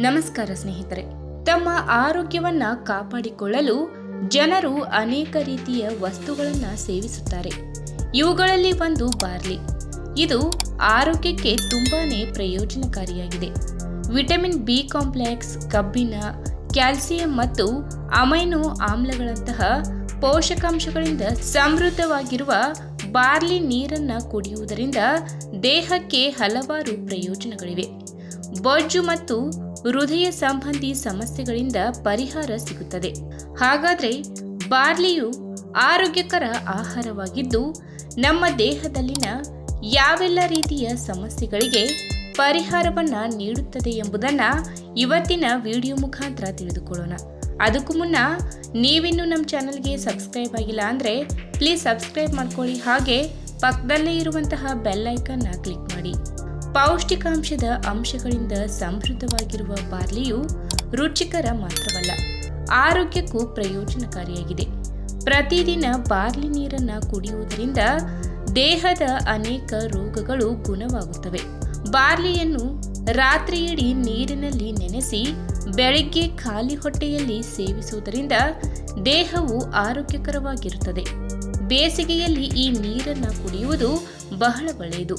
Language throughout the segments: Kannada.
ನಮಸ್ಕಾರ ಸ್ನೇಹಿತರೆ. ತಮ್ಮ ಆರೋಗ್ಯವನ್ನ ಕಾಪಾಡಿಕೊಳ್ಳಲು ಜನರು ಅನೇಕ ರೀತಿಯ ವಸ್ತುಗಳನ್ನು ಸೇವಿಸುತ್ತಾರೆ. ಇವುಗಳಲ್ಲಿ ಒಂದು ಬಾರ್ಲಿ. ಇದು ಆರೋಗ್ಯಕ್ಕೆ ತುಂಬಾನೇ ಪ್ರಯೋಜನಕಾರಿಯಾಗಿದೆ. ವಿಟಮಿನ್ ಬಿ ಕಾಂಪ್ಲೆಕ್ಸ್, ಕಬ್ಬಿಣ, ಕ್ಯಾಲ್ಸಿಯಂ ಮತ್ತು ಅಮೈನೋ ಆಮ್ಲಗಳಂತಹ ಪೋಷಕಾಂಶಗಳಿಂದ ಸಮೃದ್ಧವಾಗಿರುವ ಬಾರ್ಲಿ ನೀರನ್ನು ಕುಡಿಯುವುದರಿಂದ ದೇಹಕ್ಕೆ ಹಲವಾರು ಪ್ರಯೋಜನಗಳಿವೆ. ಬೊಜ್ಜು ಮತ್ತು ಹೃದಯ ಸಂಬಂಧಿ ಸಮಸ್ಯೆಗಳಿಂದ ಪರಿಹಾರ ಸಿಗುತ್ತದೆ. ಹಾಗಾದರೆ ಬಾರ್ಲಿಯು ಆರೋಗ್ಯಕರ ಆಹಾರವಾಗಿದ್ದು ನಮ್ಮ ದೇಹದಲ್ಲಿನ ಯಾವೆಲ್ಲ ರೀತಿಯ ಸಮಸ್ಯೆಗಳಿಗೆ ಪರಿಹಾರವನ್ನು ನೀಡುತ್ತದೆ ಎಂಬುದನ್ನು ಇವತ್ತಿನ ವಿಡಿಯೋ ಮುಖಾಂತರ ತಿಳಿದುಕೊಳ್ಳೋಣ. ಅದಕ್ಕೂ ಮುನ್ನ ನೀವಿನ್ನೂ ನಮ್ಮ ಚಾನಲ್ಗೆ ಸಬ್ಸ್ಕ್ರೈಬ್ ಆಗಿಲ್ಲ ಅಂದರೆ ಪ್ಲೀಸ್ ಸಬ್ಸ್ಕ್ರೈಬ್ ಮಾಡ್ಕೊಳ್ಳಿ. ಹಾಗೆ ಪಕ್ಕದಲ್ಲೇ ಇರುವಂತಹ ಬೆಲ್ ಐಕನ್ನ ಕ್ಲಿಕ್ ಮಾಡಿ. ಪೌಷ್ಟಿಕಾಂಶದ ಅಂಶಗಳಿಂದ ಸಮೃದ್ಧವಾಗಿರುವ ಬಾರ್ಲಿಯು ರುಚಿಕರ ಮಾತ್ರವಲ್ಲ, ಆರೋಗ್ಯಕ್ಕೂ ಪ್ರಯೋಜನಕಾರಿಯಾಗಿದೆ. ಪ್ರತಿದಿನ ಬಾರ್ಲಿ ನೀರನ್ನು ಕುಡಿಯುವುದರಿಂದ ದೇಹದ ಅನೇಕ ರೋಗಗಳು ಗುಣವಾಗುತ್ತವೆ. ಬಾರ್ಲಿಯನ್ನು ರಾತ್ರಿಯಿಡೀ ನೀರಿನಲ್ಲಿ ನೆನೆಸಿ ಬೆಳಗ್ಗೆ ಖಾಲಿ ಹೊಟ್ಟೆಯಲ್ಲಿ ಸೇವಿಸುವುದರಿಂದ ದೇಹವು ಆರೋಗ್ಯಕರವಾಗಿರುತ್ತದೆ. ಬೇಸಿಗೆಯಲ್ಲಿ ಈ ನೀರನ್ನು ಕುಡಿಯುವುದು ಬಹಳ ಒಳ್ಳೆಯದು.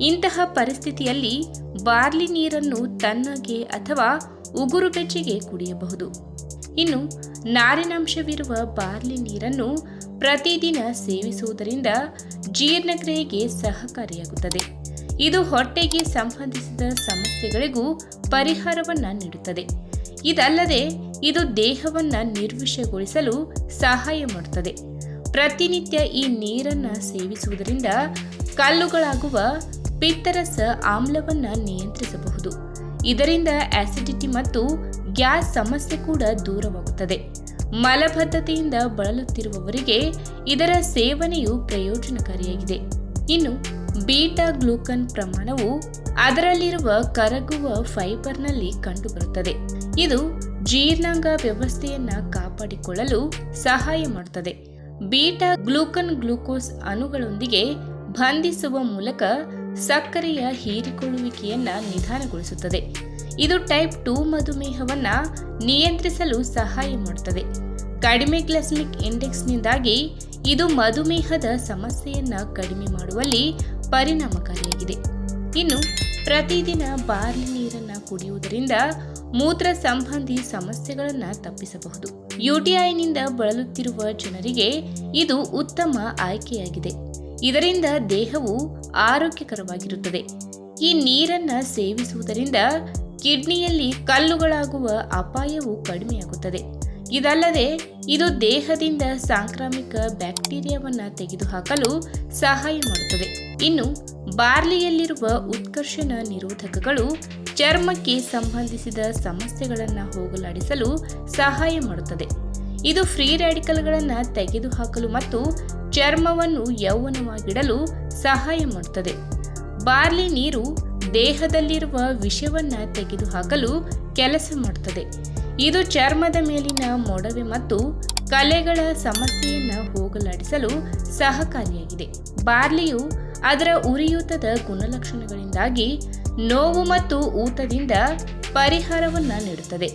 ಇಂತಹ ಪರಿಸ್ಥಿತಿಯಲ್ಲಿ ಬಾರ್ಲಿ ನೀರನ್ನು ತಣ್ಣಗೆ ಅಥವಾ ಉಗುರು ಬೆಚ್ಚಗೆ ಕುಡಿಯಬಹುದು. ಇನ್ನು ನಾರಿನಾಂಶವಿರುವ ಬಾರ್ಲಿ ನೀರನ್ನು ಪ್ರತಿದಿನ ಸೇವಿಸುವುದರಿಂದ ಜೀರ್ಣಕ್ರಿಯೆಗೆ ಸಹಕಾರಿಯಾಗುತ್ತದೆ. ಇದು ಹೊಟ್ಟೆಗೆ ಸಂಬಂಧಿಸಿದ ಸಮಸ್ಯೆಗಳಿಗೂ ಪರಿಹಾರವನ್ನು ನೀಡುತ್ತದೆ. ಇದಲ್ಲದೆ ಇದು ದೇಹವನ್ನು ನಿರ್ವಿಷಗೊಳಿಸಲು ಸಹಾಯ ಮಾಡುತ್ತದೆ. ಪ್ರತಿನಿತ್ಯ ಈ ನೀರನ್ನು ಸೇವಿಸುವುದರಿಂದ ಕಲ್ಲುಗಳಾಗುವ ಪಿತ್ತರಸ ಆಮ್ಲವನ್ನು ನಿಯಂತ್ರಿಸಬಹುದು. ಇದರಿಂದ ಆಸಿಡಿಟಿ ಮತ್ತು ಗ್ಯಾಸ್ ಸಮಸ್ಯೆ ಕೂಡ ದೂರವಾಗುತ್ತದೆ. ಮಲಬದ್ಧತೆಯಿಂದ ಬಳಲುತ್ತಿರುವವರಿಗೆ ಇದರ ಸೇವನೆಯು ಪ್ರಯೋಜನಕಾರಿಯಾಗಿದೆ. ಇನ್ನು ಬೀಟಾ ಗ್ಲೂಕನ್ ಪ್ರಮಾಣವು ಅದರಲ್ಲಿರುವ ಕರಗುವ ಫೈಬರ್ನಲ್ಲಿ ಕಂಡುಬರುತ್ತದೆ. ಇದು ಜೀರ್ಣಾಂಗ ವ್ಯವಸ್ಥೆಯನ್ನು ಕಾಪಾಡಿಕೊಳ್ಳಲು ಸಹಾಯ ಮಾಡುತ್ತದೆ. ಬೀಟಾ ಗ್ಲೂಕನ್ ಗ್ಲೂಕೋಸ್ ಅಣುಗಳೊಂದಿಗೆ ಬಂಧಿಸುವ ಮೂಲಕ ಸಕ್ಕರೆಯ ಹೀರಿಕೊಳ್ಳುವಿಕೆಯನ್ನು ನಿಧಾನಗೊಳಿಸುತ್ತದೆ. ಇದು ಟೈಪ್ 2 ಮಧುಮೇಹವನ್ನು ನಿಯಂತ್ರಿಸಲು ಸಹಾಯ ಮಾಡುತ್ತದೆ. ಕಡಿಮೆ ಗ್ಲೈಸೆಮಿಕ್ ಇಂಡೆಕ್ಸ್ನಿಂದಾಗಿ ಇದು ಮಧುಮೇಹದ ಸಮಸ್ಯೆಯನ್ನು ಕಡಿಮೆ ಮಾಡುವಲ್ಲಿ ಪರಿಣಾಮಕಾರಿಯಾಗಿದೆ. ಇನ್ನು ಪ್ರತಿದಿನ ಬಾರ್ಲಿ ನೀರನ್ನು ಕುಡಿಯುವುದರಿಂದ ಮೂತ್ರ ಸಂಬಂಧಿ ಸಮಸ್ಯೆಗಳನ್ನು ತಪ್ಪಿಸಬಹುದು. ಯುಟಿಐನಿಂದ ಬಳಲುತ್ತಿರುವ ಜನರಿಗೆ ಇದು ಉತ್ತಮ ಆಯ್ಕೆಯಾಗಿದೆ. ಇದರಿಂದ ದೇಹವು ಆರೋಗ್ಯಕರವಾಗಿರುತ್ತದೆ. ಈ ನೀರನ್ನು ಸೇವಿಸುವುದರಿಂದ ಕಿಡ್ನಿಯಲ್ಲಿ ಕಲ್ಲುಗಳಾಗುವ ಅಪಾಯವು ಕಡಿಮೆಯಾಗುತ್ತದೆ. ಇದಲ್ಲದೆ ಇದು ದೇಹದಿಂದ ಸಾಂಕ್ರಾಮಿಕ ಬ್ಯಾಕ್ಟೀರಿಯಾವನ್ನು ತೆಗೆದುಹಾಕಲು ಸಹಾಯ ಮಾಡುತ್ತದೆ. ಇನ್ನು ಬಾರ್ಲಿಯಲ್ಲಿರುವ ಉತ್ಕರ್ಷಣ ನಿರೋಧಕಗಳು ಚರ್ಮಕ್ಕೆ ಸಂಬಂಧಿಸಿದ ಸಮಸ್ಯೆಗಳನ್ನು ಹೋಗಲಾಡಿಸಲು ಸಹಾಯ ಮಾಡುತ್ತದೆ. ಇದು ಫ್ರೀ ರ್ಯಾಡಿಕಲ್ಗಳನ್ನು ತೆಗೆದುಹಾಕಲು ಮತ್ತು ಚರ್ಮವನ್ನು ಯೌವನವಾಗಿಡಲು ಸಹಾಯ ಮಾಡುತ್ತದೆ. ಬಾರ್ಲಿ ನೀರು ದೇಹದಲ್ಲಿರುವ ವಿಷವನ್ನು ತೆಗೆದುಹಾಕಲು ಕೆಲಸ ಮಾಡುತ್ತದೆ. ಇದು ಚರ್ಮದ ಮೇಲಿನ ಮೊಡವೆ ಮತ್ತು ಕಲೆಗಳ ಸಮಸ್ಯೆಯನ್ನು ಹೋಗಲಾಡಿಸಲು ಸಹಕಾರಿಯಾಗಿದೆ. ಬಾರ್ಲಿಯು ಅದರ ಉರಿಯೂತದ ಗುಣಲಕ್ಷಣಗಳಿಂದಾಗಿ ನೋವು ಮತ್ತು ಊತದಿಂದ ಪರಿಹಾರವನ್ನು ನೀಡುತ್ತದೆ.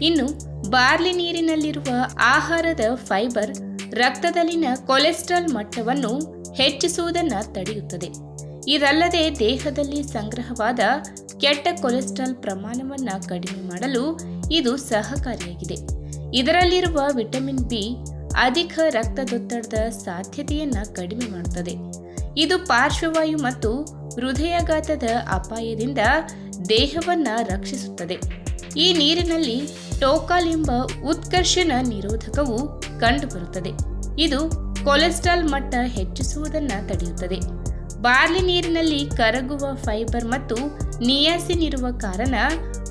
ಇನ್ನು ಬಾರ್ಲಿ ನೀರಿನಲ್ಲಿರುವ ಆಹಾರದ ಫೈಬರ್ ರಕ್ತದಲ್ಲಿನ ಕೊಲೆಸ್ಟ್ರಾಲ್ ಮಟ್ಟವನ್ನು ಹೆಚ್ಚಿಸುವುದನ್ನು ತಡೆಯುತ್ತದೆ. ಇದಲ್ಲದೆ ದೇಹದಲ್ಲಿ ಸಂಗ್ರಹವಾದ ಕೆಟ್ಟ ಕೊಲೆಸ್ಟ್ರಾಲ್ ಪ್ರಮಾಣವನ್ನು ಕಡಿಮೆ ಮಾಡಲು ಇದು ಸಹಕಾರಿಯಾಗಿದೆ. ಇದರಲ್ಲಿರುವ ವಿಟಮಿನ್ ಬಿ ಅಧಿಕ ರಕ್ತದೊತ್ತಡದ ಸಾಧ್ಯತೆಯನ್ನು ಕಡಿಮೆ ಮಾಡುತ್ತದೆ. ಇದು ಪಾರ್ಶ್ವವಾಯು ಮತ್ತು ಹೃದಯಾಘಾತದ ಅಪಾಯದಿಂದ ದೇಹವನ್ನು ರಕ್ಷಿಸುತ್ತದೆ. ಈ ನೀರಿನಲ್ಲಿ ಟೋಕಾಲ್ ಎಂಬ ಉತ್ಕರ್ಷಣ ನಿರೋಧಕವು ಕಂಡುಬರುತ್ತದೆ. ಇದು ಕೊಲೆಸ್ಟ್ರಾಲ್ ಮಟ್ಟ ಹೆಚ್ಚಿಸುವುದನ್ನು ತಡೆಯುತ್ತದೆ. ಬಾರ್ಲಿ ನೀರಿನಲ್ಲಿ ಕರಗುವ ಫೈಬರ್ ಮತ್ತು ನಿಯಾಸಿನ್ ಇರುವ ಕಾರಣ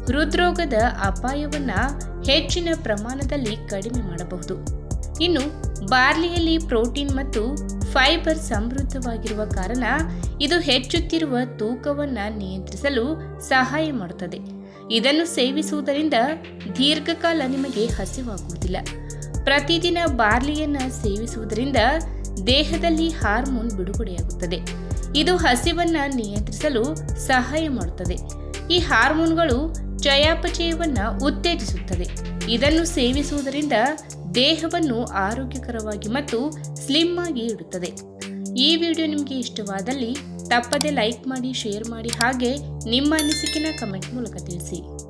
ಹೃದ್ರೋಗದ ಅಪಾಯವನ್ನು ಹೆಚ್ಚಿನ ಪ್ರಮಾಣದಲ್ಲಿ ಕಡಿಮೆ ಮಾಡಬಹುದು. ಇನ್ನು ಬಾರ್ಲಿಯಲ್ಲಿ ಪ್ರೋಟೀನ್ ಮತ್ತು ಫೈಬರ್ ಸಮೃದ್ಧವಾಗಿರುವ ಕಾರಣ ಇದು ಹೆಚ್ಚುತ್ತಿರುವ ತೂಕವನ್ನು ನಿಯಂತ್ರಿಸಲು ಸಹಾಯ ಮಾಡುತ್ತದೆ. ಇದನ್ನು ಸೇವಿಸುವುದರಿಂದ ದೀರ್ಘಕಾಲ ನಿಮಗೆ ಹಸಿವಾಗುವುದಿಲ್ಲ. ಪ್ರತಿದಿನ ಬಾರ್ಲಿಯನ್ನು ಸೇವಿಸುವುದರಿಂದ ದೇಹದಲ್ಲಿ ಹಾರ್ಮೋನ್ ಬಿಡುಗಡೆಯಾಗುತ್ತದೆ. ಇದು ಹಸಿವನ್ನು ನಿಯಂತ್ರಿಸಲು ಸಹಾಯ ಮಾಡುತ್ತದೆ. ಈ ಹಾರ್ಮೋನ್ಗಳು ಚಯಾಪಚಯವನ್ನು ಉತ್ತೇಜಿಸುತ್ತದೆ. ಇದನ್ನು ಸೇವಿಸುವುದರಿಂದ ದೇಹವನ್ನು ಆರೋಗ್ಯಕರವಾಗಿ ಮತ್ತು ಸ್ಲಿಮ್ ಆಗಿ ಇಡುತ್ತದೆ. ಈ ವಿಡಿಯೋ ನಿಮಗೆ ಇಷ್ಟವಾದಲ್ಲಿ ತಪ್ಪದೆ ಲೈಕ್ ಮಾಡಿ, ಶೇರ್ ಮಾಡಿ, ಹಾಗೆ ನಿಮ್ಮ ಅನಿಸಿಕೆನ ಕಮೆಂಟ್ ಮೂಲಕ ತಿಳಿಸಿ.